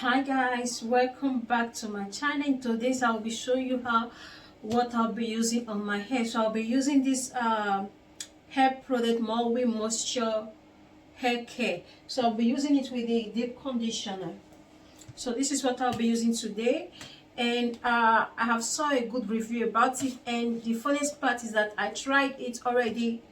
Hi guys, welcome back to my channel. In today's I'll be showing you what I'll be using on my hair. So I'll be using this hair product, Molly Moisture Hair Care. So I'll be using it with a deep conditioner. So this is what I'll be using today, and I have saw a good review about it, and the funniest part is that I tried it already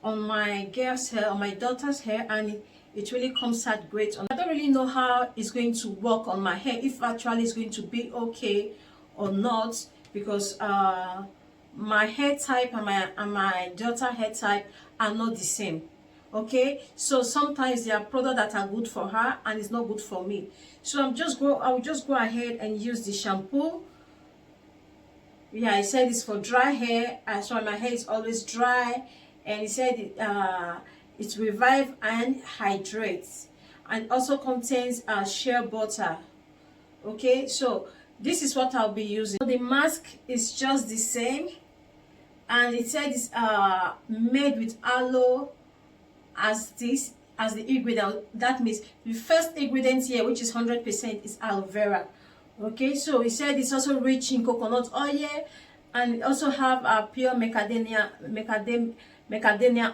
on my girl's hair, on my daughter's hair, and it really comes out great. I don't really know how it's going to work on my hair, if actually it's going to be okay or not, because my hair type and my daughter hair type are not the same. Okay, so sometimes there are products that are good for her and it's not good for me. So I will just go ahead and use the shampoo. Yeah, I said it's for dry hair. So my hair is always dry, and he said it revives and hydrates, and also contains shea butter. Okay, so this is what I'll be using. So the mask is just the same, and it said it's made with aloe as the ingredient. That means the first ingredient here, which is 100%, is aloe vera. Okay, so he said it's also rich in coconut oil, and it also have a pure macadamia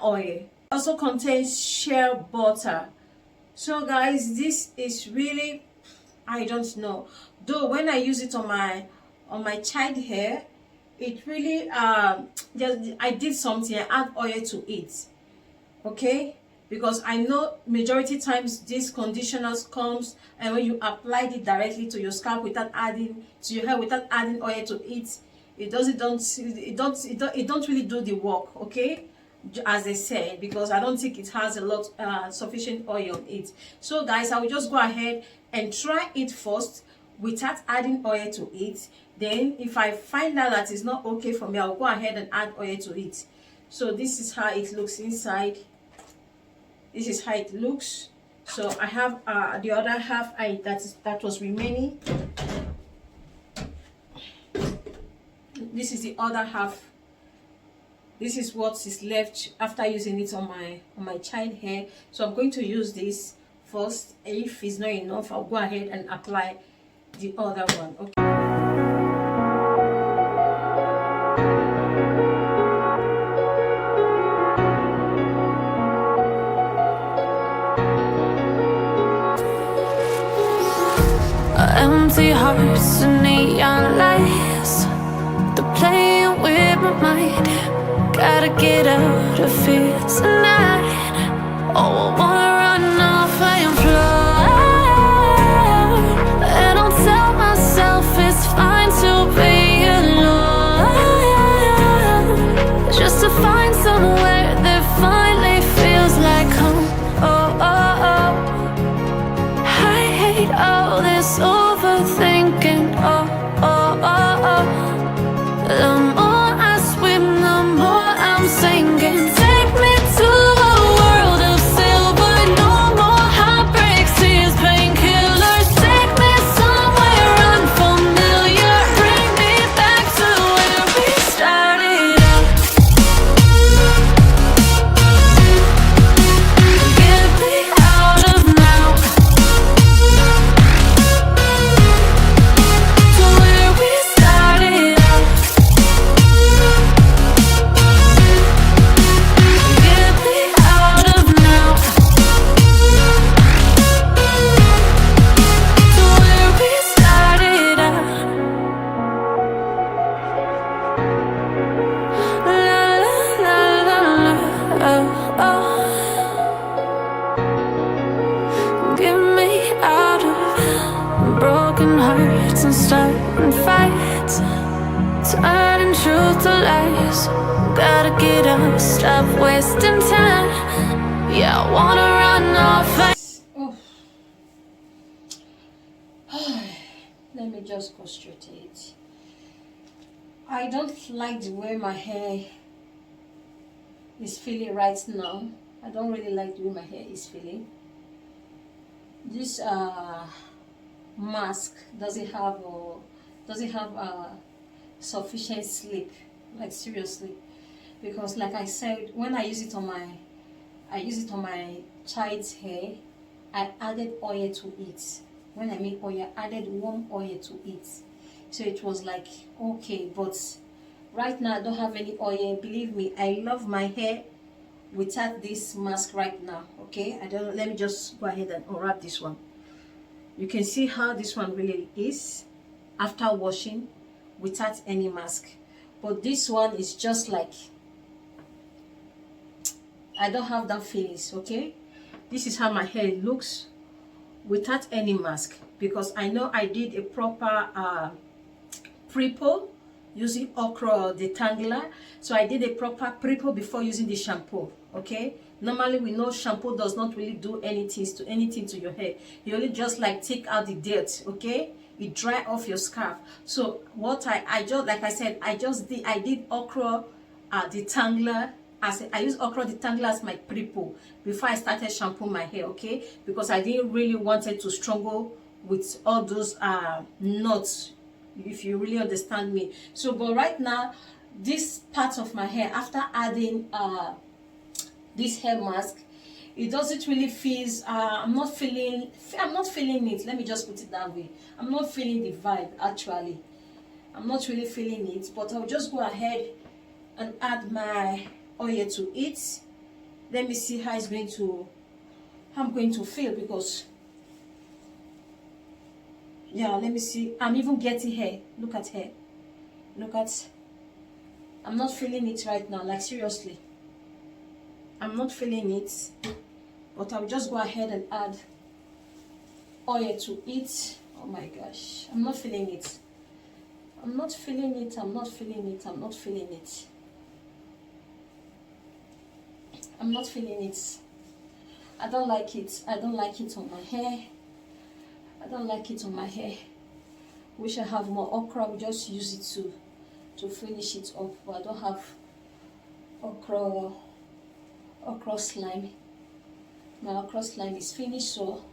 oil. Also contains shea butter. So guys, this is really, I don't know, though when I use it on my child hair, it really I did something, I add oil to it. Okay, because I know majority times these conditioners comes, and when you apply it directly to your scalp without adding to your hair, without adding oil to it, it don't really do the work. Okay, as I said, because I don't think it has a lot sufficient oil on it. So guys, I will just go ahead and try it first without adding oil to it. Then if I find out that it's not okay for me, I'll go ahead and add oil to it. So this is how it looks inside. This is how it looks. So I have the other half that was remaining. This is the other half. This is what is left after using it on my child hair. So I'm going to use this first. If it's not enough, I'll go ahead and apply the other one. Okay. Empty hearts and neon lights, they're playing with my mind. Gotta get out of here tonight. Oh, I wanna run off and fly, and I'll tell myself it's fine to be alone, just to find somewhere that finally feels like home. Oh, oh, oh, I hate all this overthinking. Oh, oh, oh, oh. The more I swim, the more I'm sinking. Take me to a world of silver. No more heartbreaks, tears, painkillers. Take me somewhere unfamiliar. Bring me back to where we started out. Get me out of now, to where we started out. Get me out of now, to where we started out. La la la la la, oh, oh. Get me out of broken hearts and starting fights, turning truth to lies. Gotta get up, stop wasting time. Yeah, I wanna run off and Oh. Let me just go straight to it. I don't like the way my hair is feeling right now. I don't really like the way my hair is feeling. This mask doesn't have sufficient sleep, like seriously, because like I said, when I use it on my child's hair, I added oil to it. When I mean oil, I added warm oil to it. So it was like, okay, but right now I don't have any oil. Believe me, I love my hair without this mask right now. Okay, let me just go ahead and unwrap this one. You can see how this one really is after washing without any mask. But this one is just like, I don't have that feelings. Okay, this is how my hair looks without any mask, because I know I did a proper pre-poo using okra detangler. So I did a proper pre-poo before using the shampoo. Okay, normally we know shampoo does not really do anything to your hair. You only just like take out the dirt. Okay, it dry off your scalp. So what I just, like I said, I did okra detangler. I use okra detangler as my pre-poo before I started shampoo my hair. Okay, because I didn't really wanted to struggle with all those knots, if you really understand me. So but right now, this part of my hair, after adding this hair mask, it doesn't really feel I'm not feeling it. Let me just put it that way. I'm not feeling the vibe. Actually, I'm not really feeling it, but I'll just go ahead and add my oil to it. Let me see how I'm going to feel, because yeah, let me see. I'm even getting hair. Look at hair. I'm not feeling it right now, like seriously. I'm not feeling it, but I'll just go ahead and add oil to it. Oh my gosh, I'm not feeling it. I'm not feeling it. I'm not feeling it. I'm not feeling it. I'm not feeling it. I don't like it. I don't like it on my hair. I don't like it on my hair. Wish I have more okra. We just use it to finish it up, but I don't have okra slime. My okra slime is finished, so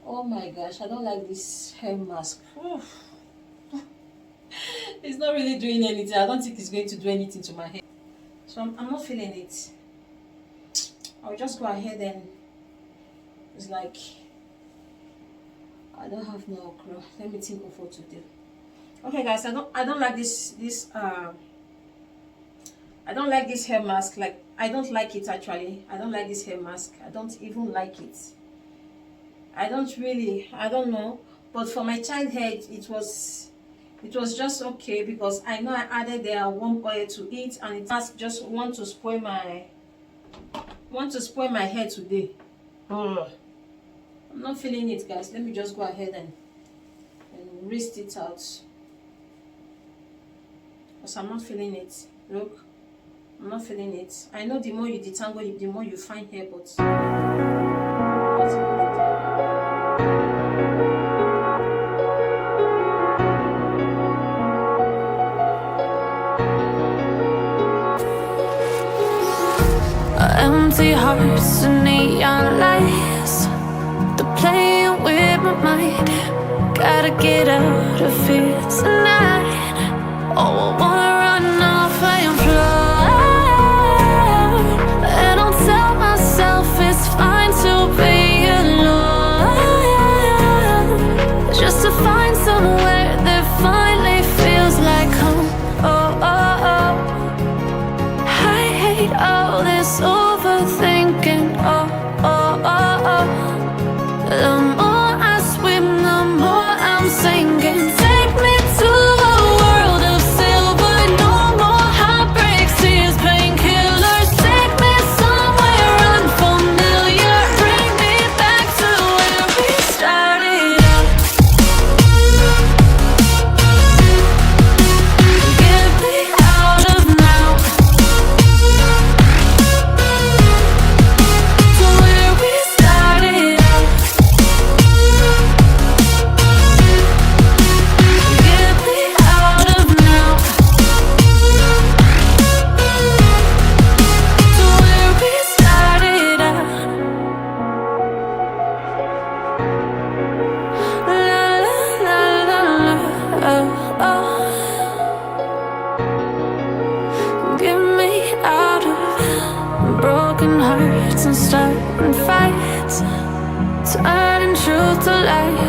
oh my gosh, I don't like this hair mask. Oof. It's not really doing anything. I don't think it's going to do anything to my hair, so I'm not feeling it. I'll just go ahead and, it's like, I don't have no okra. Let me think of what to do. Okay guys, I don't like this I don't like this hair mask. Like, I don't like it actually. I don't like this hair mask. I don't even like it. I don't know. But for my child hair, it was just okay, because I know I added their warm oil to it, and it has just want to spoil my hair today. I'm not feeling it, guys. Let me just go ahead and wrist it out, because I'm not feeling it. Look, I'm not feeling it. I know the more you detangle, the more you find hair, but what's it really Empty hearts and neon lights, they're playing with my mind. Gotta get out of here tonight. Oh, I wanna run off and fly, and I'll tell myself it's fine to be alone, just to find somewhere that finally feels like home. Oh, oh, oh. I hate all this overthinking. Oh, oh, oh, oh. The more I swim, the more I'm sinking. Take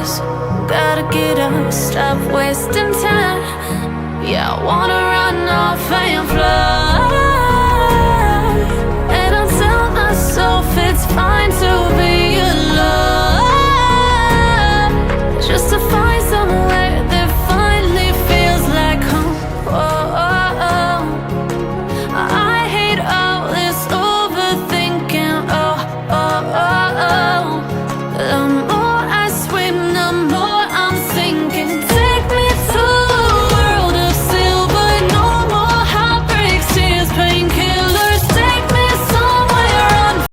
this. Gotta get up, stop wasting time. Yeah, I wanna run off and fly.